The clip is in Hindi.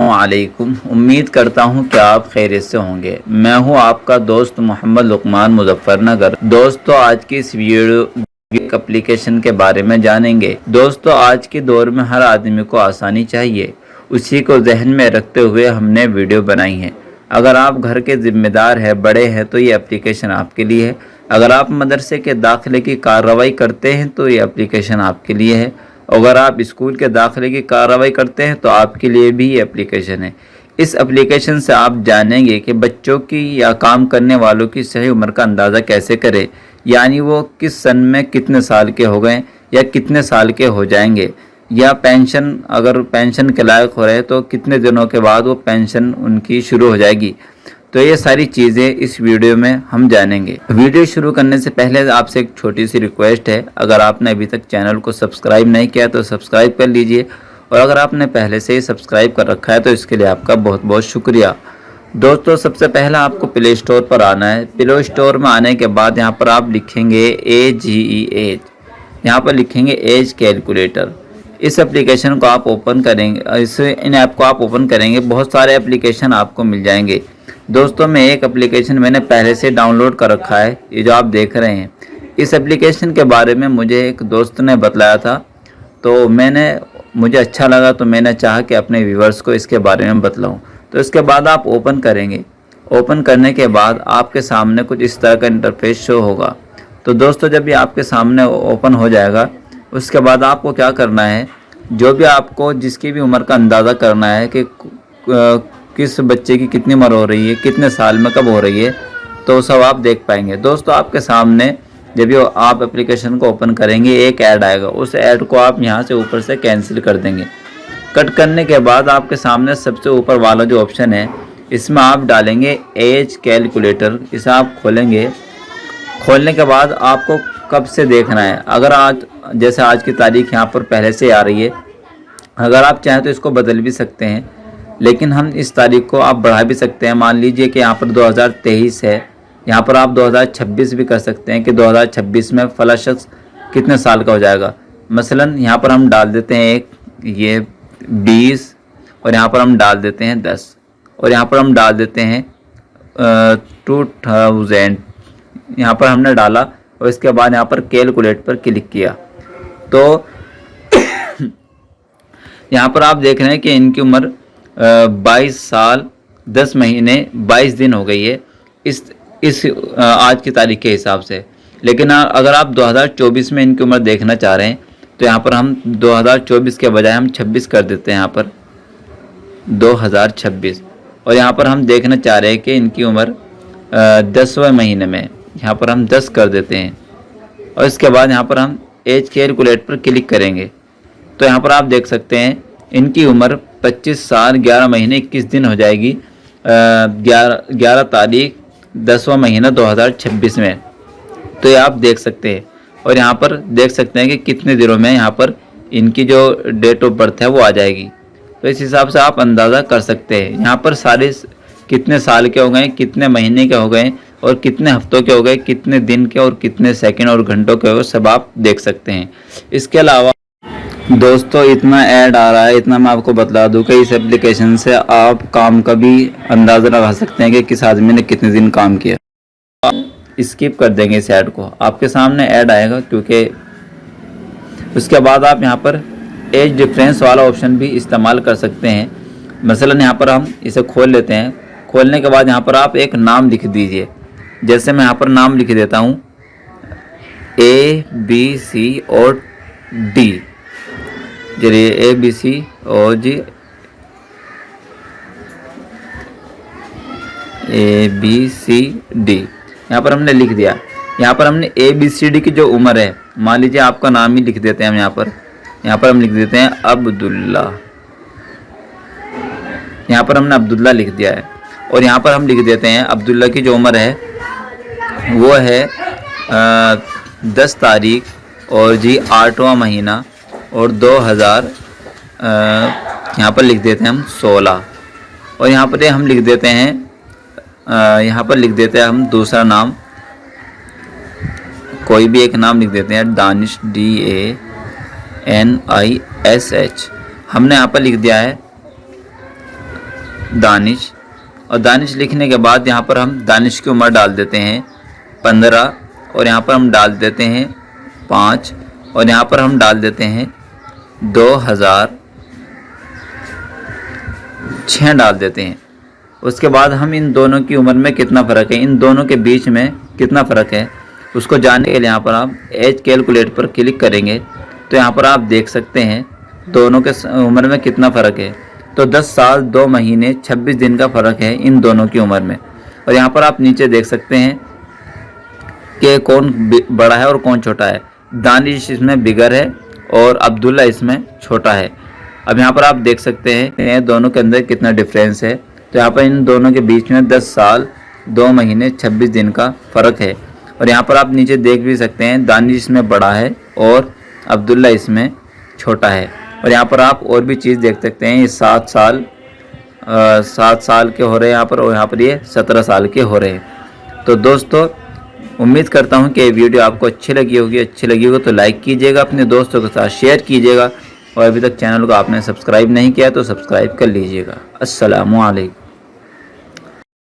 वालेकुम। उम्मीद करता हूँ कि आप खैरियत से होंगे। मैं हूँ आपका दोस्त मोहम्मद लुकमान मुजफ्फरनगर। दोस्तों, आज की इस वीडियो एक एप्लीकेशन के बारे में जानेंगे। दोस्तों, आज के दौर में हर आदमी को आसानी चाहिए, उसी को जहन में रखते हुए हमने वीडियो बनाई है। अगर आप घर के जिम्मेदार हैं, बड़े हैं, तो ये एप्लीकेशन आपके लिए है। अगर आप मदरसे के दाखिले की कार्रवाई करते हैं तो ये एप्लीकेशन आपके लिए है। अगर आप स्कूल के दाखिले की कार्रवाई करते हैं तो आपके लिए भी ये एप्लीकेशन है। इस एप्लीकेशन से आप जानेंगे कि बच्चों की या काम करने वालों की सही उम्र का अंदाज़ा कैसे करें, यानी वो किस सन में कितने साल के हो गए या कितने साल के हो जाएंगे, या पेंशन अगर पेंशन के लायक हो रहे तो कितने दिनों के बाद वो पेंशन उनकी शुरू हो जाएगी। तो ये सारी चीज़ें इस वीडियो में हम जानेंगे। वीडियो शुरू करने से पहले आपसे एक छोटी सी रिक्वेस्ट है, अगर आपने अभी तक चैनल को सब्सक्राइब नहीं किया तो सब्सक्राइब कर लीजिए, और अगर आपने पहले से ही सब्सक्राइब कर रखा है तो इसके लिए आपका बहुत बहुत शुक्रिया। दोस्तों, सबसे पहला आपको प्ले स्टोर पर आना है। प्ले स्टोर में आने के बाद यहाँ पर आप लिखेंगे एज, यहाँ पर लिखेंगे एज कैलकुलेटर। इस एप्लीकेशन को आप ओपन करेंगे, इन ऐप को आप ओपन करेंगे, बहुत सारे एप्लीकेशन आपको मिल जाएंगे। दोस्तों, मैं एक एप्लीकेशन मैंने पहले से डाउनलोड कर रखा है, ये जो आप देख रहे हैं। इस एप्लीकेशन के बारे में मुझे एक दोस्त ने बतलाया था, तो मुझे अच्छा लगा, तो मैंने चाहा कि अपने व्यूवर्स को इसके बारे में बतलाऊं। तो इसके बाद आप ओपन करेंगे। ओपन करने के बाद आपके सामने कुछ इस तरह का इंटरफेस शो होगा। तो दोस्तों, जब ये आपके सामने ओपन हो जाएगा, उसके बाद आपको क्या करना है, जो भी आपको जिसकी भी उम्र का अंदाज़ा करना है कि किस बच्चे की कितनी उम्र हो रही है, कितने साल में कब हो रही है, तो सब आप देख पाएंगे। दोस्तों, आपके सामने जब ये आप एप्लीकेशन को ओपन करेंगे, एक ऐड आएगा। उस ऐड को आप यहाँ से ऊपर से कैंसिल कर देंगे। कट करने के बाद आपके सामने सबसे ऊपर वाला जो ऑप्शन है, इसमें आप डालेंगे एज कैलकुलेटर। इसे आप खोलेंगे। खोलने के बाद आपको कब से देखना है, अगर जैसे आज की तारीख यहाँ पर पहले से आ रही है, अगर आप चाहें तो इसको बदल भी सकते हैं, लेकिन हम इस तारीख को आप बढ़ा भी सकते हैं। मान लीजिए कि यहाँ पर 2023 है, यहाँ पर आप 2026 भी कर सकते हैं कि 2026 में फला शख्स कितने साल का हो जाएगा। मसलन यहाँ पर हम डाल देते हैं ये 20, और यहाँ पर हम डाल देते हैं 10, और यहाँ पर हम डाल देते हैं 2000। यहाँ पर हमने डाला और इसके बाद यहाँ पर कैलकुलेट पर क्लिक किया, तो यहाँ पर आप देख रहे हैं कि इनकी उम्र 22 साल 10 महीने 22 दिन हो गई है इस आज की तारीख के हिसाब से। लेकिन अगर आप 2024 में इनकी उम्र देखना चाह रहे हैं तो यहाँ पर हम 2024 के बजाय हम 26 कर देते हैं, यहाँ पर 2026, और यहाँ पर हम देखना चाह रहे हैं कि इनकी उम्र 10वें महीने में, यहाँ पर हम 10 कर देते हैं, और इसके बाद यहाँ पर हम एज कैलकुलेट पर क्लिक करेंगे। तो यहाँ पर आप देख सकते हैं इनकी उम्र 25 साल 11 महीने 21 दिन हो जाएगी 11 तारीख 10वां महीना 2026 में। तो ये आप देख सकते हैं, और यहाँ पर देख सकते हैं कि कितने दिनों में यहाँ पर इनकी जो डेट ऑफ बर्थ है वो आ जाएगी। तो इस हिसाब से आप अंदाज़ा कर सकते हैं। यहाँ पर सारे कितने साल के हो गए, कितने महीने के हो गए, और कितने हफ्तों के हो गए, कितने दिन के, और कितने सेकंड और घंटों के हो गए, सब आप देख सकते हैं। इसके अलावा दोस्तों, इतना ऐड आ रहा है, इतना मैं आपको बतला दूं कि इस एप्लीकेशन से आप काम का भी अंदाज़ा लगा सकते हैं कि किस आदमी ने कितने दिन काम किया। आप स्किप कर देंगे इस ऐड को, आपके सामने ऐड आएगा, क्योंकि उसके बाद आप यहाँ पर एज डिफरेंस वाला ऑप्शन भी इस्तेमाल कर सकते हैं। मसलन यहाँ पर हम इसे खोल लेते हैं। खोलने के बाद यहाँ पर आप एक नाम लिख दीजिए। जैसे मैं यहाँ पर नाम लिख देता हूँ ABC और D, चलिए ABC और जी ABCD यहाँ पर हमने लिख दिया। यहाँ पर हमने ABCD की जो उम्र है, मान लीजिए आपका नाम ही लिख देते हैं हम यहाँ पर हम लिख देते हैं अब्दुल्ला। यहाँ पर हमने अब्दुल्ला लिख दिया है, और यहाँ पर हम लिख देते हैं अब्दुल्ला की जो उम्र है वो है 10 तारीख और जी 8वां महीना और 2000, यहाँ पर लिख देते हैं हम 16, और यहाँ पर हम लिख देते हैं हम दूसरा नाम, कोई भी एक नाम लिख देते हैं, दानिश DANISH। हमने यहाँ पर लिख दिया है दानिश, और दानिश लिखने के बाद यहाँ पर हम दानिश की उम्र डाल देते हैं 15, और यहाँ पर हम डाल देते हैं 5, और यहाँ पर हम डाल देते हैं 2006 डाल देते हैं। उसके बाद हम इन दोनों की उम्र में कितना फ़र्क है, इन दोनों के बीच में कितना फ़र्क है, उसको जानने के लिए यहाँ पर आप एज कैलकुलेट पर क्लिक करेंगे तो यहाँ पर आप देख सकते हैं दोनों के उम्र में कितना फ़र्क है। तो 10 साल 2 महीने 26 दिन का फ़र्क है इन दोनों की उम्र में। और यहाँ पर आप नीचे देख सकते हैं कि कौन बड़ा है और कौन छोटा है। दानिश इसमें बिगर है और अब्दुल्ला इसमें छोटा है। अब यहाँ पर आप देख सकते हैं दोनों के अंदर कितना डिफरेंस है। तो यहाँ पर इन दोनों के बीच में 10 साल 2 महीने 26 दिन का फ़र्क है। और यहाँ पर आप नीचे देख भी सकते हैं दानिश इसमें बड़ा है और अब्दुल्ला इसमें छोटा है। और यहाँ पर आप और भी चीज़ देख सकते हैं, ये 7 साल के हो रहे हैं यहाँ पर, और यहाँ पर ये 17 साल के हो रहे हैं। तो दोस्तों उम्मीद करता हूँ कि ये वीडियो आपको अच्छी लगी होगी तो लाइक कीजिएगा, अपने दोस्तों के साथ शेयर कीजिएगा, और अभी तक चैनल को आपने सब्सक्राइब नहीं किया तो सब्सक्राइब कर लीजिएगा। अस्सलामु अलैकुम।